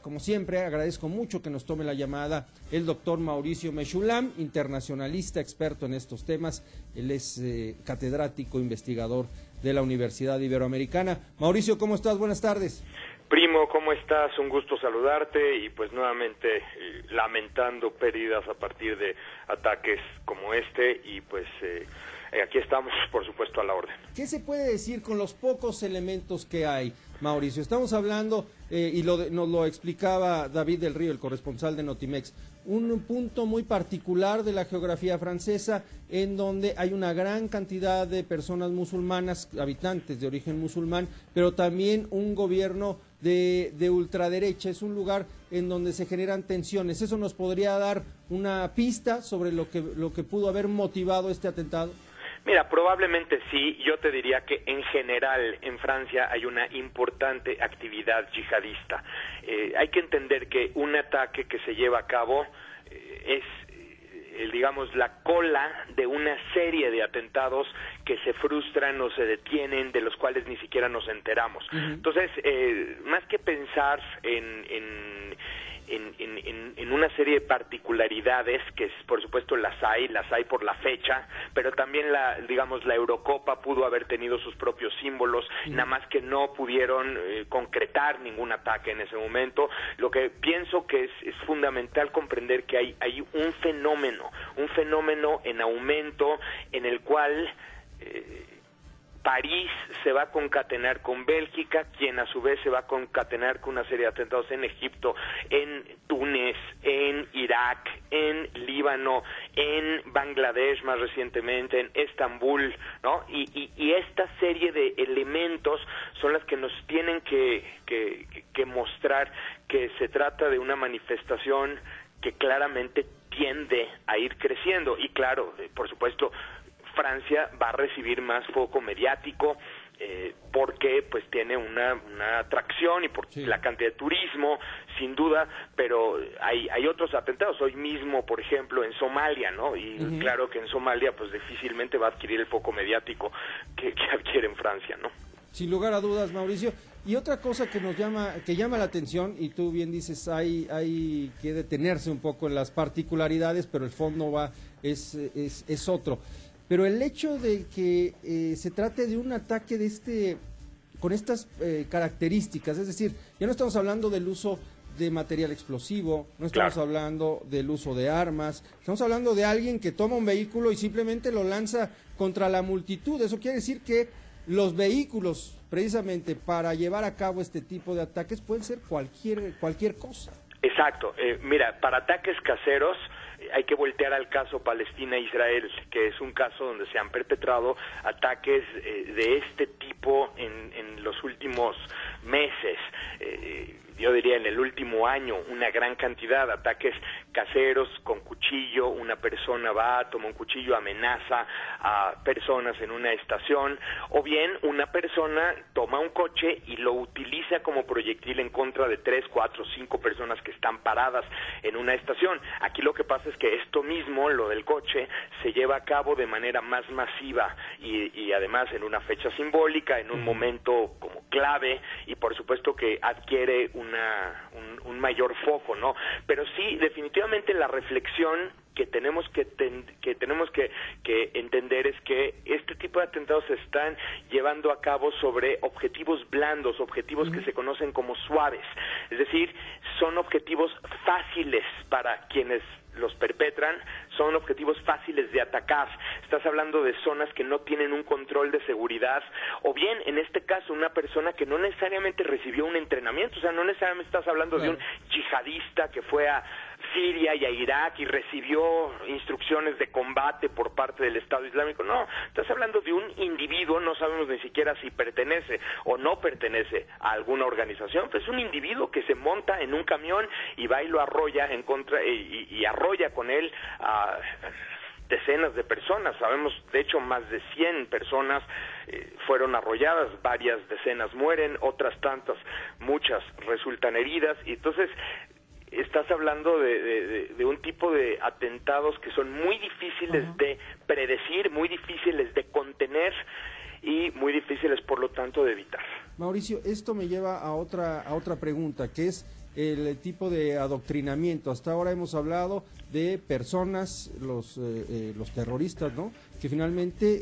Como siempre, agradezco mucho que nos tome la llamada el doctor Mauricio Mechulam, internacionalista, experto en estos temas. Él es catedrático, investigador de la Universidad Iberoamericana. Mauricio, ¿cómo estás? Buenas tardes. Primo, ¿cómo estás? Un gusto saludarte y pues nuevamente lamentando pérdidas a partir de ataques como este y pues aquí estamos, por supuesto, a la orden. ¿Qué se puede decir con los pocos elementos que hay, Mauricio? Estamos hablando, nos lo explicaba David del Río, el corresponsal de Notimex, un punto muy particular de la geografía francesa en donde hay una gran cantidad de personas musulmanas, habitantes de origen musulmán, pero también un gobierno de ultraderecha. Es un lugar en donde se generan tensiones. ¿Eso nos podría dar una pista sobre lo que pudo haber motivado este atentado? Mira, probablemente sí. Yo te diría que en general en Francia hay una importante actividad yihadista. Hay que entender que un ataque que se lleva a cabo es digamos, la cola de una serie de atentados que se frustran o se detienen, de los cuales ni siquiera nos enteramos. Entonces, más que pensar en una serie de particularidades, que por supuesto las hay por la fecha, pero también la Eurocopa pudo haber tenido sus propios símbolos, nada más que no pudieron concretar ningún ataque en ese momento. Lo que pienso que es fundamental comprender que hay un fenómeno en aumento en el cual París se va a concatenar con Bélgica, quien a su vez se va a concatenar con una serie de atentados en Egipto, en Túnez, en Irak, en Líbano, en Bangladesh más recientemente, en Estambul, ¿no? Y esta serie de elementos son las que nos tienen que mostrar que se trata de una manifestación que claramente tiende a ir creciendo. Y claro, por supuesto, Francia va a recibir más foco mediático porque pues tiene una atracción y por la cantidad de turismo, sin duda, pero hay otros atentados. Hoy mismo, por ejemplo, en Somalia, ¿no? Y claro que en Somalia pues difícilmente va a adquirir el foco mediático que adquiere en Francia, ¿no? Sin lugar a dudas, Mauricio. Y otra cosa que llama la atención, y tú bien dices, hay que detenerse un poco en las particularidades, pero el fondo es otro. Pero el hecho de que se trate de un ataque con estas características, es decir, ya no estamos hablando del uso de material explosivo, no estamos hablando del uso de armas, estamos hablando de alguien que toma un vehículo y simplemente lo lanza contra la multitud. Eso quiere decir que los vehículos, precisamente para llevar a cabo este tipo de ataques, pueden ser cualquier cosa. Exacto. Mira, para ataques caseros hay que voltear al caso Palestina-Israel, que es un caso donde se han perpetrado ataques de este tipo en los últimos meses. Yo diría en el último año, una gran cantidad de ataques caseros con cuchillo. Una persona va, toma un cuchillo, amenaza a personas en una estación, o bien una persona toma un coche y lo utiliza como proyectil en contra de 3, 4, 5 personas que están paradas en una estación. Aquí lo que pasa es que esto mismo, lo del coche, se lleva a cabo de manera más masiva y además en una fecha simbólica, en un momento como clave, y por supuesto que adquiere un mayor foco, ¿no? Pero sí, definitivamente la reflexión que tenemos que entender es que este tipo de atentados se están llevando a cabo sobre objetivos blandos, objetivos que se conocen como suaves, es decir, son objetivos fáciles para quienes los perpetran, son objetivos fáciles de atacar. Estás hablando de zonas que no tienen un control de seguridad, o bien, en este caso, una persona que no necesariamente recibió un entrenamiento. O sea, no necesariamente estás hablando de un yihadista que fue a Siria y a Irak y recibió instrucciones de combate por parte del Estado Islámico. No, estás hablando de un individuo, no sabemos ni siquiera si pertenece o no pertenece a alguna organización, pero es un individuo que se monta en un camión y va y lo arrolla y arrolla con él a decenas de personas. Sabemos, de hecho, más de 100 personas fueron arrolladas, varias decenas mueren, otras tantas, muchas resultan heridas, y entonces estás hablando de un tipo de atentados que son muy difíciles de predecir, muy difíciles de contener y muy difíciles, por lo tanto, de evitar. Mauricio, esto me lleva a otra pregunta, que es el tipo de adoctrinamiento. Hasta ahora hemos hablado de personas, los terroristas, ¿no?, que finalmente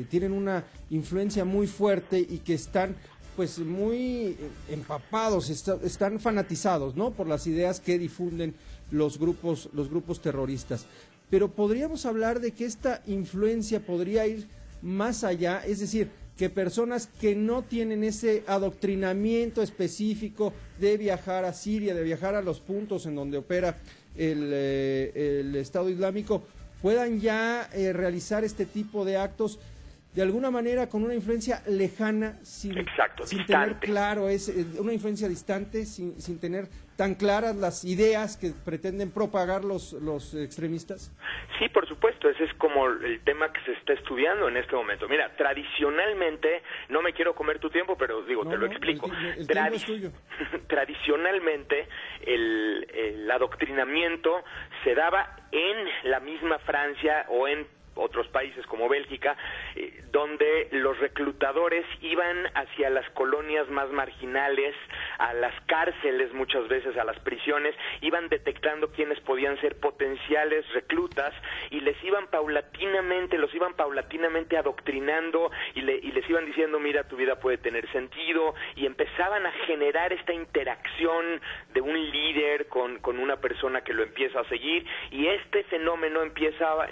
tienen una influencia muy fuerte y que están pues muy empapados, están fanatizados, ¿no?, por las ideas que difunden los grupos terroristas. Pero podríamos hablar de que esta influencia podría ir más allá, es decir, que personas que no tienen ese adoctrinamiento específico de viajar a Siria, de viajar a los puntos en donde opera el Estado Islámico, puedan ya realizar este tipo de actos de alguna manera con una influencia lejana, sin tener claro, es una influencia distante, sin tener tan claras las ideas que pretenden propagar los extremistas? Sí, por supuesto, ese es como el tema que se está estudiando en este momento. Mira, tradicionalmente, no me quiero comer tu tiempo, pero te lo explico. El tiempo es tuyo. Tradicionalmente, el adoctrinamiento se daba en la misma Francia o en otros países como Bélgica, donde los reclutadores iban hacia las colonias más marginales, a las cárceles muchas veces, a las prisiones, iban detectando quiénes podían ser potenciales reclutas y los iban paulatinamente adoctrinando y les iban diciendo, mira, tu vida puede tener sentido, y empezaban a generar esta interacción de un líder con una persona que lo empieza a seguir, y este fenómeno empezaba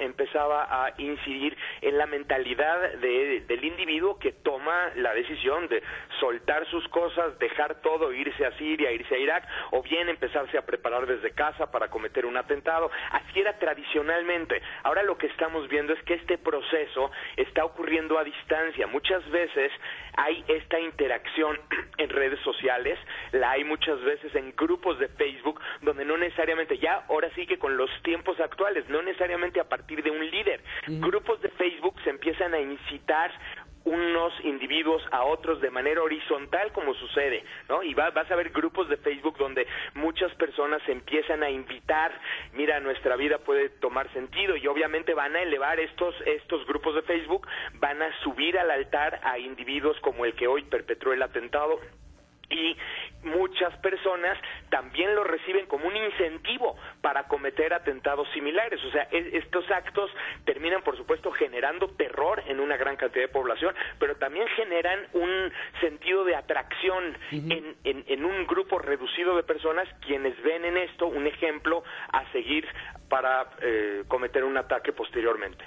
a incidir en la mentalidad del individuo que toma la decisión de soltar sus cosas, dejar todo, irse a Siria, irse a Irak, o bien empezarse a preparar desde casa para cometer un atentado. Así era tradicionalmente. Ahora lo que estamos viendo es que este proceso está ocurriendo a distancia. Muchas veces hay esta interacción en redes sociales, la hay muchas veces en grupos de Facebook, donde no necesariamente, ya ahora sí que con los tiempos actuales, no necesariamente a partir de un líder. Grupos de Facebook se empiezan a incitar unos individuos a otros de manera horizontal, como sucede, ¿no? Y vas a ver grupos de Facebook donde muchas personas se empiezan a invitar, mira, nuestra vida puede tomar sentido, y obviamente van a elevar estos grupos de Facebook, van a subir al altar a individuos como el que hoy perpetró el atentado, y muchas personas también lo reciben como un incentivo para cometer atentados similares. O sea, estos actos terminan, por supuesto, generando terror en una gran cantidad de población, pero también generan un sentido de atracción en un grupo reducido de personas, quienes ven en esto un ejemplo a seguir para cometer un ataque posteriormente.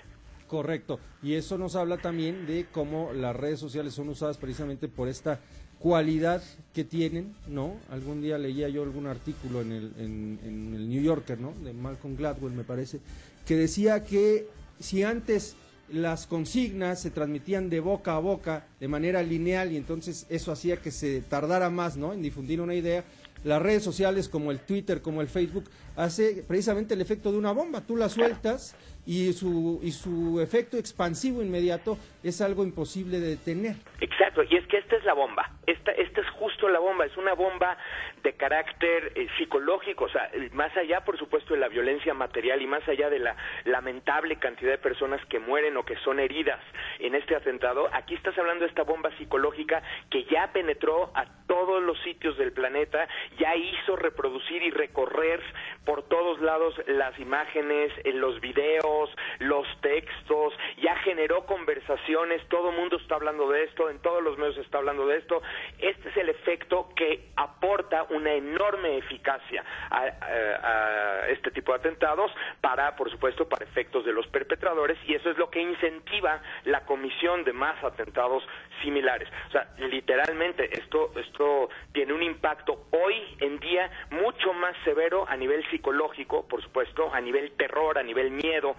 Correcto, y eso nos habla también de cómo las redes sociales son usadas precisamente por esta cualidad que tienen, ¿no? Algún día leía yo algún artículo en el New Yorker, ¿no?, de Malcolm Gladwell, me parece, que decía que si antes las consignas se transmitían de boca a boca de manera lineal, y entonces eso hacía que se tardara más, ¿no?, en difundir una idea, las redes sociales como el Twitter, como el Facebook, hace precisamente el efecto de una bomba. Tú la sueltas y su efecto expansivo inmediato es algo imposible de detener. Exacto, y es que esta es la bomba, esta es justo la bomba, es una bomba de carácter psicológico, o sea, más allá, por supuesto, de la violencia material y más allá de la lamentable cantidad de personas que mueren o que son heridas en este atentado, aquí estás hablando de esta bomba psicológica que ya penetró a todos los sitios del planeta, ya hizo reproducir y recorrer por todos lados las imágenes, los videos, los textos, ya generó conversaciones, todo el mundo está hablando de esto, en todos los medios se está hablando de esto. Este es el efecto que aporta una enorme eficacia a este tipo de atentados para, por supuesto, para efectos de los perpetradores, y eso es lo que incentiva la comisión de más atentados similares. O sea, literalmente esto tiene un impacto hoy en día mucho más severo a nivel psicológico, por supuesto, a nivel terror, a nivel miedo,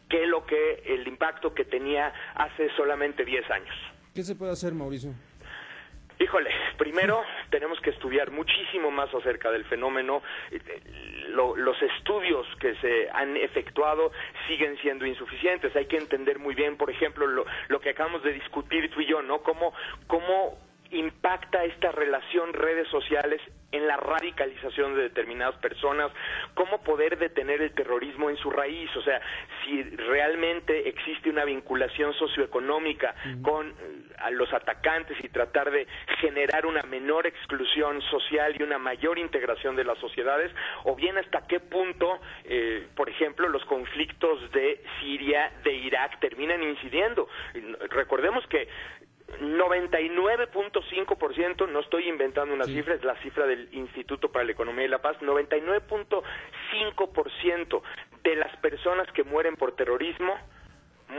que el impacto que tenía hace solamente 10 años. ¿Qué se puede hacer, Mauricio? Híjole, primero tenemos que estudiar muchísimo más acerca del fenómeno. Los estudios que se han efectuado siguen siendo insuficientes. Hay que entender muy bien, por ejemplo, lo que acabamos de discutir tú y yo, ¿no? Cómo impacta esta relación redes sociales en la radicalización de determinadas personas, cómo poder detener el terrorismo en su raíz, o sea, si realmente existe una vinculación socioeconómica con a los atacantes y tratar de generar una menor exclusión social y una mayor integración de las sociedades, o bien hasta qué punto, por ejemplo, los conflictos de Siria, de Irak, terminan incidiendo. Recordemos que 99.5%, no estoy inventando una cifra, es la cifra del Instituto para la Economía y la Paz, 99.5% de las personas que mueren por terrorismo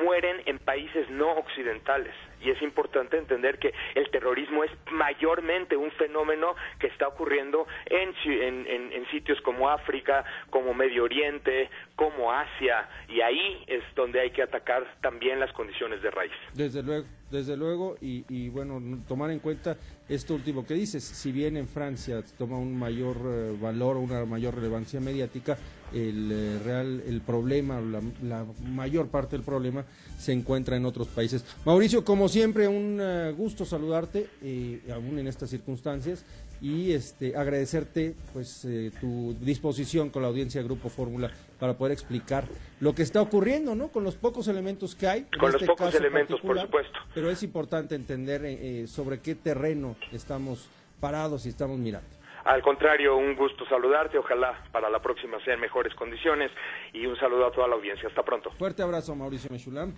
mueren en países no occidentales, y es importante entender que el terrorismo es mayormente un fenómeno que está ocurriendo en sitios como África, como Medio Oriente, como Asia, y ahí es donde hay que atacar también las condiciones de raíz. Desde luego, y bueno, tomar en cuenta esto último que dices, si bien en Francia toma un mayor valor, una mayor relevancia mediática, el problema, la mayor parte del problema se encuentra en otros países. Mauricio, como siempre, un gusto saludarte, aún en estas circunstancias, y agradecerte pues tu disposición con la audiencia de Grupo Fórmula para poder explicar lo que está ocurriendo, ¿no? Con los pocos elementos que hay. Con los pocos elementos, por supuesto. Pero es importante entender sobre qué terreno estamos parados y estamos mirando. Al contrario, un gusto saludarte, ojalá para la próxima sean mejores condiciones, y un saludo a toda la audiencia. Hasta pronto. Fuerte abrazo, Mauricio Mechulam.